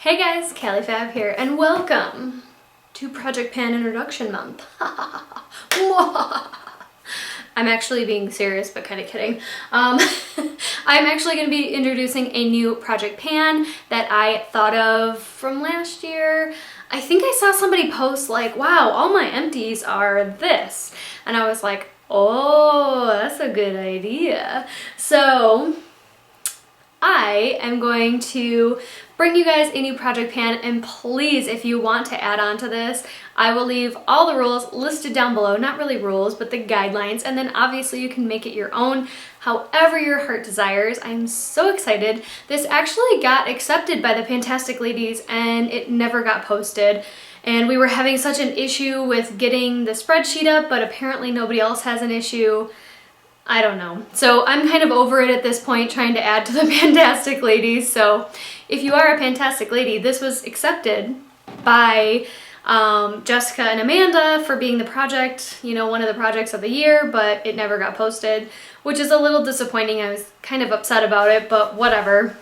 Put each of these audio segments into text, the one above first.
Hey guys, Callie Fab here, and welcome to Project Pan Introduction Month. I'm actually being serious, but kind of kidding. I'm actually going to be introducing a new Project Pan that I thought of from last year. I think I saw somebody post like, wow, all my empties are this. And I was like, oh, that's a good idea. So I am going to bring you guys a new Project Pan, and please, if you want to add on to this, I will leave all the rules listed down below. Not really rules, but the guidelines, and then obviously you can make it your own however your heart desires. I'm so excited. This actually got accepted by the Fantastic Ladies and it never got posted. And we were having such an issue with getting the spreadsheet up, but apparently nobody else has an issue. I don't know. So I'm kind of over it at this point, trying to add to the Fantastic Ladies. So if you are a Fantastic Lady, this was accepted by Jessica and Amanda for being the project, you know, one of the projects of the year, but it never got posted, which is a little disappointing. I was kind of upset about it, but whatever.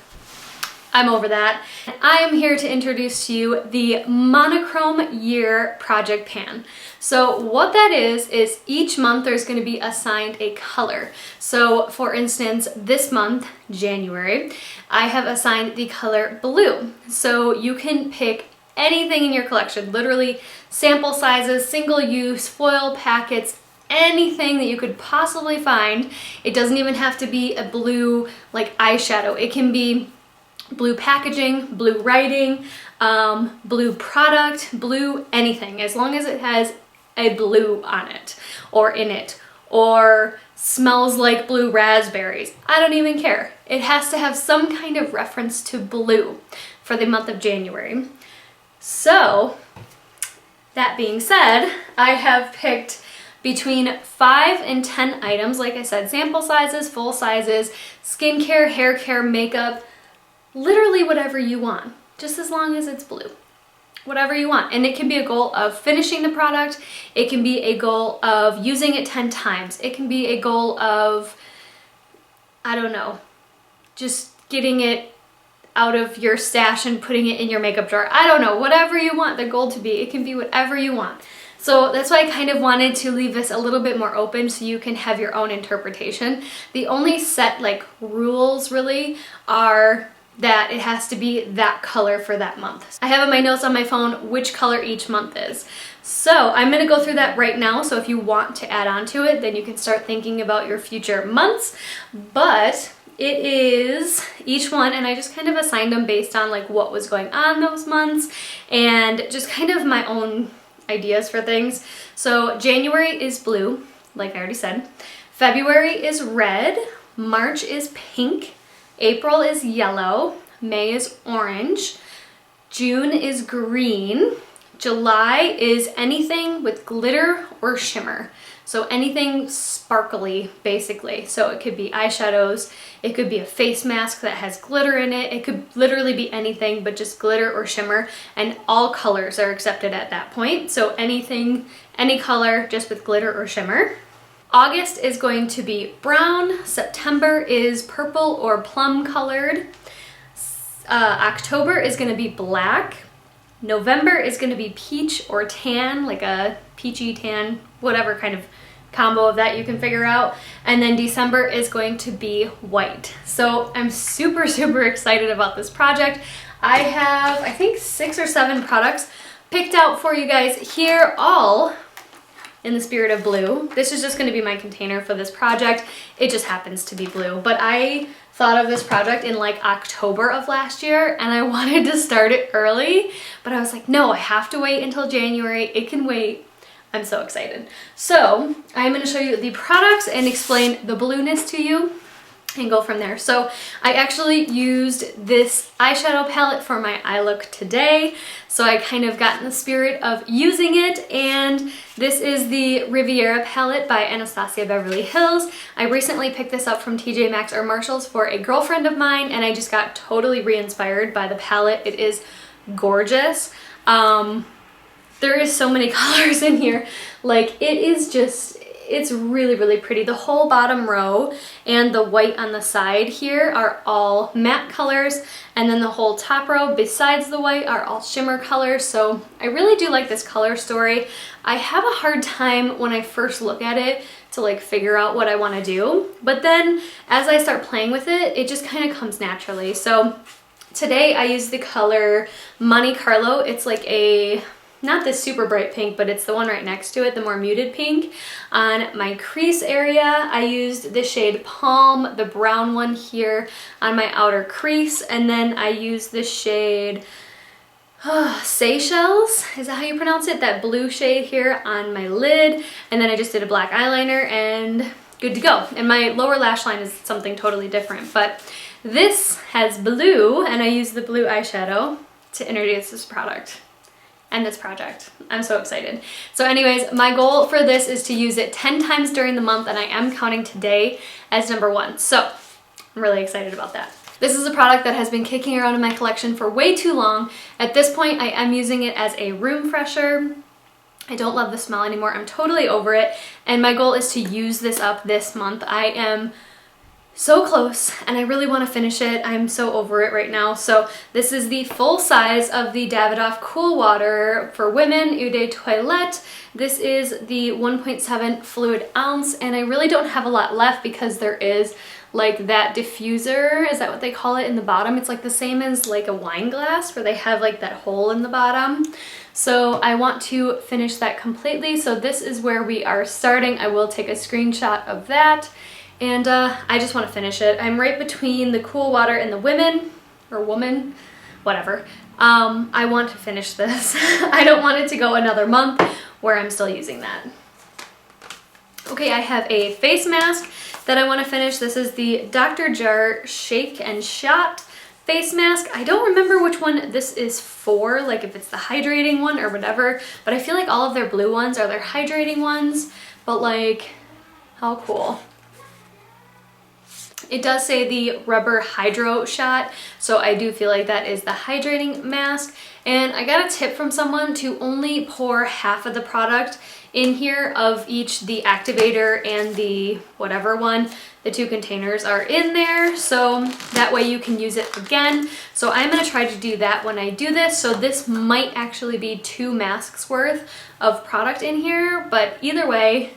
I'm over that. I am here to introduce to you the Monochrome Year Project Pan. So what that is each month there's going to be assigned a color. So for instance, this month, January, I have assigned the color blue. So you can pick anything in your collection, literally sample sizes, single use, foil packets, anything that you could possibly find. It doesn't even have to be a blue like eyeshadow. It can be blue packaging, blue writing, blue product, blue anything, as long as it has a blue on it or in it or smells like blue raspberries. I don't even care. It has to have some kind of reference to blue for the month of January. So that being said, I have picked between 5 and 10 items, like I said, sample sizes, full sizes, skincare, hair care, makeup, literally whatever you want, just as long as it's blue. Whatever you want. And it can be a goal of finishing the product. It can be a goal of using it 10 times. It can be a goal of, I don't know, just getting it out of your stash and putting it in your makeup drawer. I don't know, whatever you want the goal to be. It can be whatever you want. So that's why I kind of wanted to leave this a little bit more open so you can have your own interpretation. The only set like rules really are that it has to be that color for that month. I have in my notes on my phone which color each month is. So I'm gonna go through that right now, so if you want to add on to it, then you can start thinking about your future months. But it is each one, and I just kind of assigned them based on like what was going on those months and just kind of my own ideas for things. So January is blue, like I already said. February is red, March is pink, April is yellow, May is orange, June is green, July is anything with glitter or shimmer. So anything sparkly, basically. So it could be eyeshadows, it could be a face mask that has glitter in it, it could literally be anything but just glitter or shimmer, and all colors are accepted at that point. So anything, any color just with glitter or shimmer. August is going to be brown, September is purple or plum colored, October is going to be black, November is going to be peach or tan, like a peachy tan, whatever kind of combo of that you can figure out, and then December is going to be white. So I'm super excited about this project. I have, I think, 6 or 7 products picked out for you guys here, all in the spirit of blue. This is just going to be my container for this project. It just happens to be blue, but I thought of this project in like October of last year and I wanted to start it early, but I was like, no, I have to wait until January. It can wait. I'm so excited. So I'm going to show you the products and explain the blueness to you and go from there. So I actually used this eyeshadow palette for my eye look today. So I kind of got in the spirit of using it, and this is the Riviera palette by Anastasia Beverly Hills. I recently picked this up from TJ Maxx or Marshall's for a girlfriend of mine, and I just got totally re-inspired by the palette. It is gorgeous. There is so many colors in here. Like, it is just, it's really, really pretty. The whole bottom row and the white on the side here are all matte colors, and then the whole top row besides the white are all shimmer colors. So I really do like this color story. I have a hard time when I first look at it to like figure out what I want to do, but then as I start playing with it, it just kind of comes naturally. So today I used the color Monte Carlo. It's like a, not this super bright pink, but it's the one right next to it, the more muted pink. On my crease area, I used the shade Palm, the brown one here on my outer crease, and then I used the shade Seychelles, is that how you pronounce it? That blue shade here on my lid, and then I just did a black eyeliner and good to go. And my lower lash line is something totally different, but this has blue, and I used the blue eyeshadow to introduce this product and this project. I'm so excited. So anyways, my goal for this is to use it 10 times during the month, and I am counting today as number 1. So I'm really excited about that. This is a product that has been kicking around in my collection for way too long. At this point, I am using it as a room fresher. I don't love the smell anymore. I'm totally over it. And my goal is to use this up this month. I am so close and I really want to finish it. I'm so over it right now. So this is the full size of the Davidoff Cool Water for Women Eau de Toilette. This is the 1.7 fluid ounce, and I really don't have a lot left because there is like that diffuser, is that what they call it, in the bottom? It's like the same as like a wine glass where they have like that hole in the bottom. So I want to finish that completely. So this is where we are starting. I will take a screenshot of that. And I just want to finish it. I'm right between the Cool Water and the Women, or Woman, whatever. I want to finish this. I don't want it to go another month where I'm still using that. Okay, I have a face mask that I want to finish. This is the Dr. Jart Shake and Shot face mask. I don't remember which one this is for, like if it's the hydrating one or whatever, but I feel like all of their blue ones are their hydrating ones, but like, how cool. It does say the rubber hydro shot, so I do feel like that is the hydrating mask. And I got a tip from someone to only pour half of the product in here of each, the activator and the whatever one. The 2 containers are in there, so that way you can use it again. So I'm going to try to do that when I do this. So this might actually be 2 masks worth of product in here, but either way,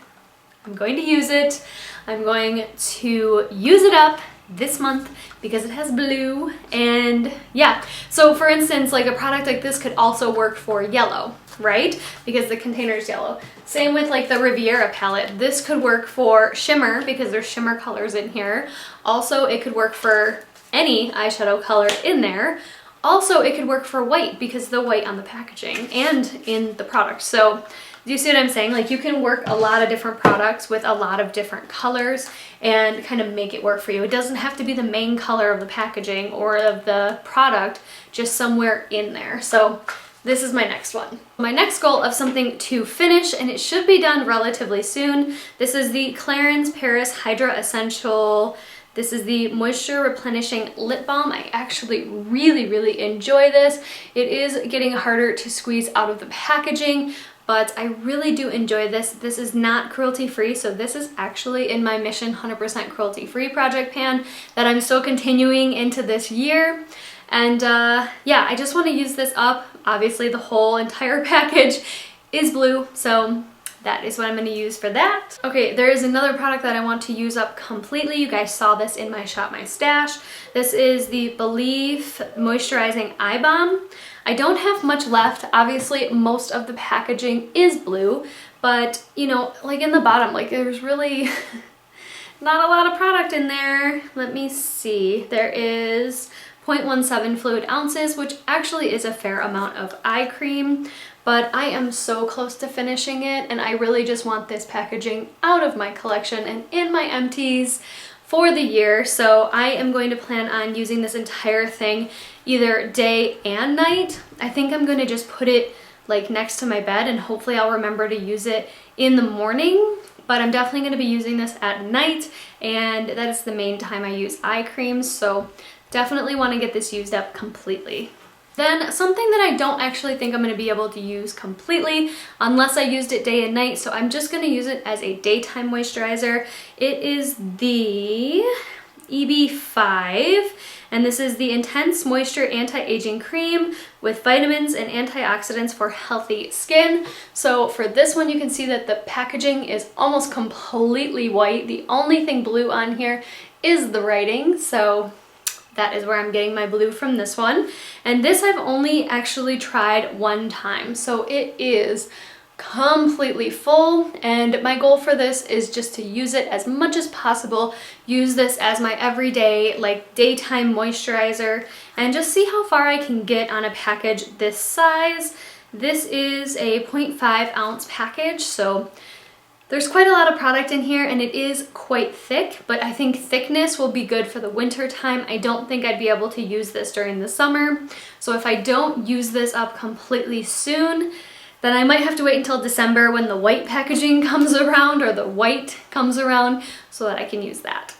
I'm going to use it. I'm going to use it up this month because it has blue. And yeah, so for instance, like a product like this could also work for yellow, right? Because the container is yellow. Same with like the Riviera palette. This could work for shimmer because there's shimmer colors in here. Also, it could work for any eyeshadow color in there. Also, it could work for white because the white on the packaging and in the product. So do you see what I'm saying? Like you can work a lot of different products with a lot of different colors and kind of make it work for you. It doesn't have to be the main color of the packaging or of the product, just somewhere in there. So this is my next one. My next goal of something to finish, and it should be done relatively soon. This is the Clarins Paris Hydra Essential. This is the Moisture Replenishing Lip Balm. I actually really enjoy this. It is getting harder to squeeze out of the packaging, but I really do enjoy this. This is not cruelty-free, so this is actually in my Mission 100% Cruelty-Free project pan that I'm still continuing into this year. And yeah, I just want to use this up. Obviously, the whole entire package is blue, so that is what I'm going to use for that. Okay, there is another product that I want to use up completely. You guys saw this in my Shop My Stash. This is the Belif Moisturizing Eye Balm. I don't have much left. Obviously, most of the packaging is blue, but you know, like in the bottom, like there's really not a lot of product in there. Let me see. There is 0.17 fluid ounces, which actually is a fair amount of eye cream, but I am so close to finishing it, and I really just want this packaging out of my collection and in my empties for the year. So I am going to plan on using this entire thing either day and night. I think I'm going to just put it like next to my bed, and hopefully I'll remember to use it in the morning, but I'm definitely going to be using this at night, and that is the main time I use eye creams. So definitely want to get this used up completely. Then something that I don't actually think I'm going to be able to use completely unless I used it day and night, so I'm just going to use it as a daytime moisturizer. It is the EB5, and this is the Intense Moisture Anti-Aging Cream with vitamins and antioxidants for healthy skin. So for this one, you can see that the packaging is almost completely white. The only thing blue on here is the writing, so that is where I'm getting my blue from this one. And this I've only actually tried one time, so it is completely full, and my goal for this is just to use it as much as possible, use this as my everyday like daytime moisturizer, and just see how far I can get on a package this size. This is a 0.5 ounce package, so there's quite a lot of product in here, and it is quite thick, but I think thickness will be good for the winter time. I don't think I'd be able to use this during the summer. So if I don't use this up completely soon, then I might have to wait until December when the white packaging comes around, or the white comes around, so that I can use that.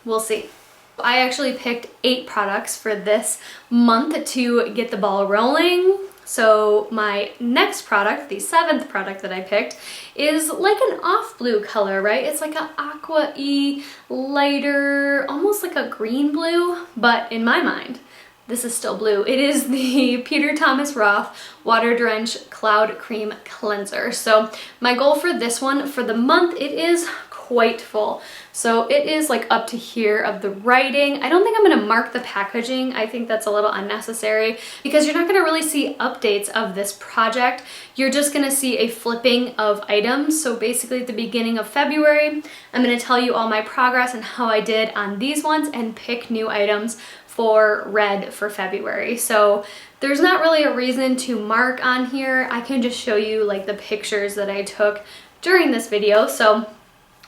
We'll see. I actually picked 8 products for this month to get the ball rolling. So my next product, the 7th product that I picked, is like an off blue color, right? It's like an aqua-y, lighter, almost like a green blue, but in my mind, this is still blue. It is the Peter Thomas Roth Water Drench Cloud Cream Cleanser. So my goal for this one, for the month, it is quite full. So it is like up to here of the writing. I don't think I'm going to mark the packaging. I think that's a little unnecessary because you're not going to really see updates of this project. You're just going to see a flipping of items. So basically at the beginning of February, I'm going to tell you all my progress and how I did on these ones and pick new items for red for February. So there's not really a reason to mark on here. I can just show you like the pictures that I took during this video. So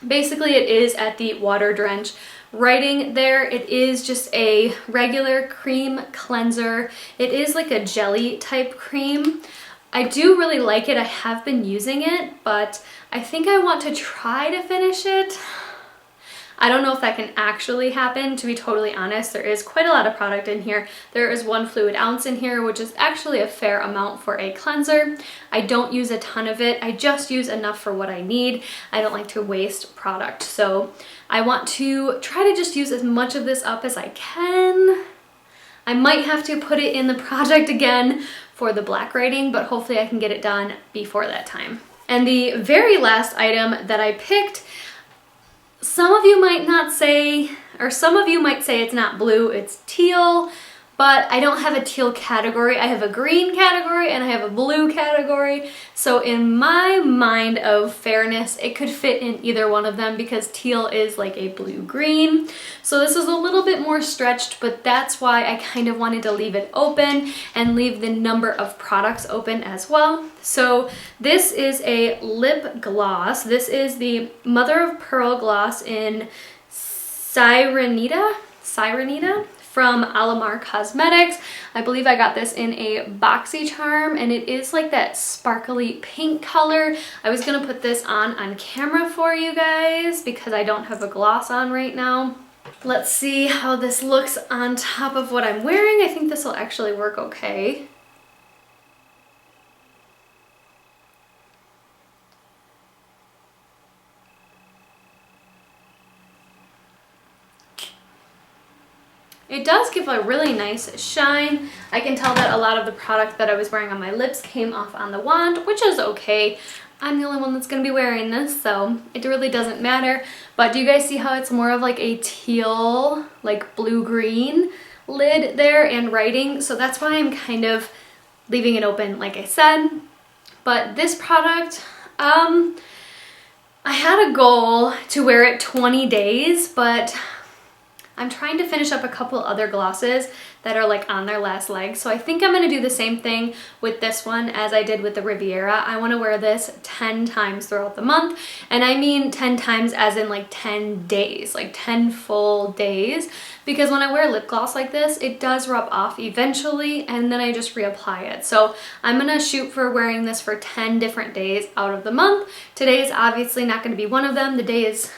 basically it is at the water drench writing there. It is just a regular cream cleanser. It is like a jelly type cream. I do really like it. I have been using it, but I think I want to try to finish it. I don't know if that can actually happen, to be totally honest. There is quite a lot of product in here. There is 1 fluid ounce in here, which is actually a fair amount for a cleanser. I don't use a ton of it. I just use enough for what I need. I don't like to waste product. So I want to try to just use as much of this up as I can. I might have to put it in the project again for the black writing, but hopefully I can get it done before that time. And the very last item that I picked, some of you might not say, or some of you might say it's not blue, it's teal, but I don't have a teal category. I have a green category and I have a blue category. So in my mind of fairness, it could fit in either one of them because teal is like a blue-green. So this is a little bit more stretched, but that's why I kind of wanted to leave it open and leave the number of products open as well. So this is a lip gloss. This is the Mother of Pearl gloss in Sirenita from Alamar Cosmetics. I believe I got this in a BoxyCharm, and it is like that sparkly pink color. I was gonna put this on camera for you guys because I don't have a gloss on right now. Let's see how this looks on top of what I'm wearing. I think this will actually work okay. It does give a really nice shine. I can tell that a lot of the product that I was wearing on my lips came off on the wand, which is okay. I'm the only one that's going to be wearing this, so it really doesn't matter. But do you guys see how it's more of like a teal, like blue-green lid there and writing? So that's why I'm kind of leaving it open, like I said. But this product, I had a goal to wear it 20 days, but I'm trying to finish up a couple other glosses that are like on their last leg. So I think I'm going to do the same thing with this one as I did with the Riviera. I want to wear this 10 times throughout the month. And I mean 10 times as in like 10 days, like 10 full days. Because when I wear lip gloss like this, it does rub off eventually and then I just reapply it. So I'm going to shoot for wearing this for 10 different days out of the month. Today is obviously not going to be one of them. The day is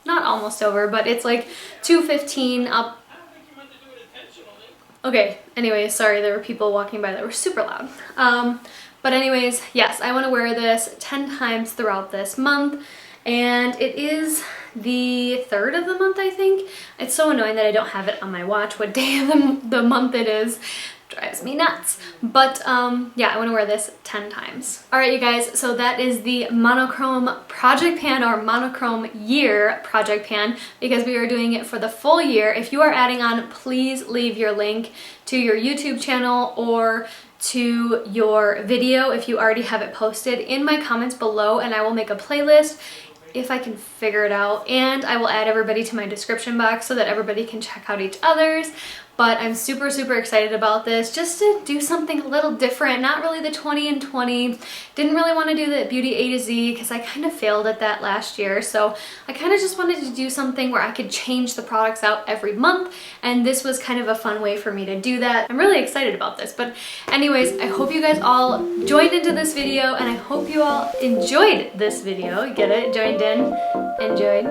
not almost over, but it's like 2:15 up. I don't think you meant to do it intentionally. Okay, anyways, sorry, there were people walking by that were super loud. But anyways, yes, I want to wear this 10 times throughout this month, and it is the 3rd of the month, I think. It's so annoying that I don't have it on my watch what day of the month it is. Drives me nuts. But yeah, I want to wear this 10 times. Alright, you guys, so that is the monochrome project pan, or monochrome year project pan, because we are doing it for the full year. If you are adding on, please leave your link to your YouTube channel or to your video if you already have it posted in my comments below, and I will make a playlist if I can figure it out, and I will add everybody to my description box so that everybody can check out each other's. But I'm super, super excited about this, just to do something a little different, not really the 20 and 20. Didn't really want to do the beauty A to Z because I kind of failed at that last year. So I kind of just wanted to do something where I could change the products out every month, and this was kind of a fun way for me to do that. I'm really excited about this. But anyways, I hope you guys all joined into this video, and I hope you all enjoyed this video. Get it? Joined in? Enjoyed?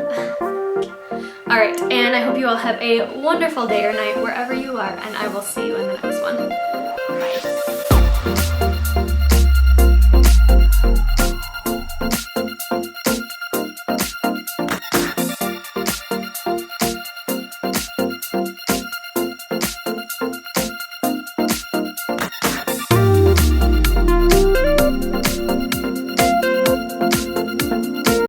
Alright, and I hope you all have a wonderful day or night wherever you are, and I will see you in the next one.